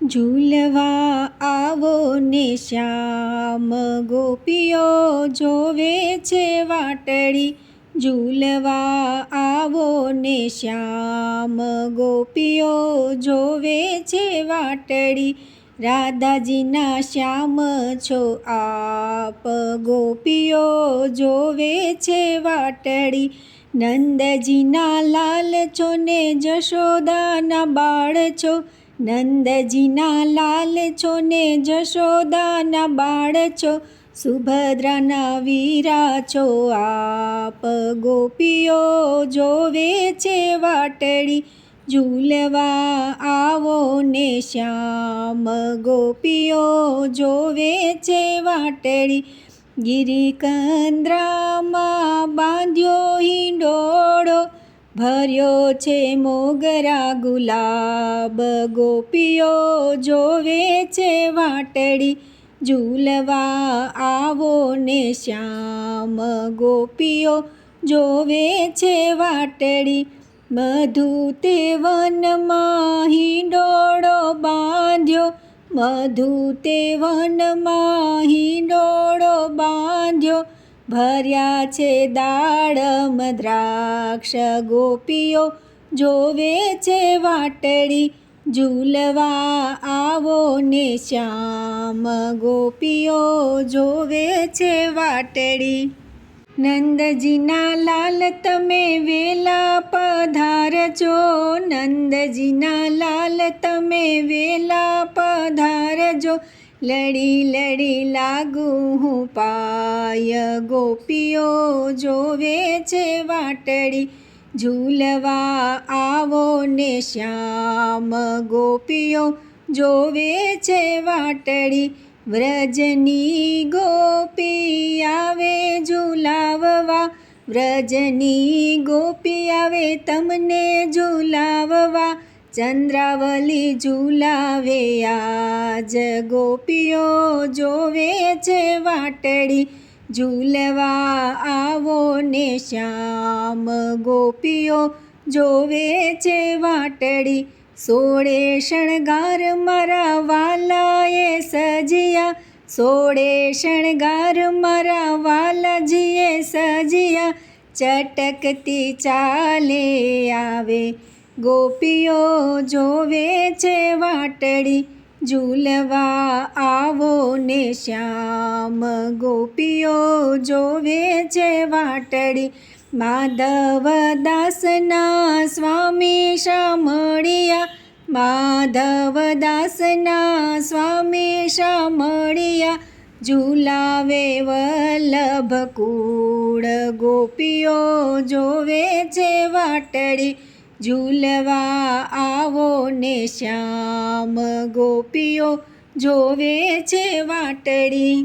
ઝૂલવા આવો ને શ્યામ ગોપીઓ જોવે છે વાટડી. ઝૂલવા આવો ને શ્યામ ગોપીઓ જોવે છે વાટડી. રાધાજીના શ્યામ છો આપ ગોપીઓ જોવે છે વાટડી. નંદજીના લાલ છો ને જશોદાના બાળ છો. નંદજીના લાલ છો ને જશોદાના બાળ છો. સુભદ્રાના વીરા છો આપ ગોપીઓ જોવે છે વાટડી. ઝૂલવા આવો ને શ્યામ ગોપીઓ જોવે છે વાટડી. ગિરિકંદ્રામાં બાંધ્યો હિંડોળો, ભર્યો છે મોગરા ગુલાબ ગોપીઓ જોવે છે વાટડી. ઝૂલવા આવો ને શ્યામ ગોપીઓ જોવે છે વાટડી. મધુ તે વનમાં હિંડોળો બાંધ્યો, મધુ તે વનમાં હિંડોળો બાંધ્યો. ભર્યા છે દાડમ દ્રાક્ષ ગોપીઓ જોવે છે વાટડી. ઝૂલવા આવો ને શ્યામ ગોપીઓ જોવે છે વાટડી. નંદજીના લાલ તમે વેલા પધારજો, નંદજીના લાલ તમે વેલા પધારજો. લડી લડી લાગુ હું પાય ગોપીઓ જોવે છે વાટડી. ઝૂલવા આવો ને શ્યામ ગોપીઓ જોવે છે વાટડી. વ્રજની ગોપી આવે ઝૂલાવવા, વ્રજની ગોપી આવે તમને ઝૂલાવવા. ચંદ્રાવલી ઝૂલાવે આજ ગોપીઓ જોવે છે વાટડી. ઝૂલવા આવો ને શ્યામ ગોપીઓ જોવે છે વાટડી. સોળે શણગાર મારા વાલાએ સજ્યા, સોળે શણગાર મારા વાલાજીએ સજ્યા. ચટકતી ચાલે આવે ગોપીઓ જોવે છે વાટડી. ઝૂલવા આવો ને શ્યામ ગોપીઓ જોવે છે વાટડી. માધવદાસના સ્વામી શામળિયા, માધવદાસના સ્વામી શામળિયા. ઝૂલાવે વલ્લભ કુળ ગોપીઓ જોવે છે વાટડી. ઝૂલવા આવો ને શ્યામ ગોપીઓ જોવે છે વાટડી.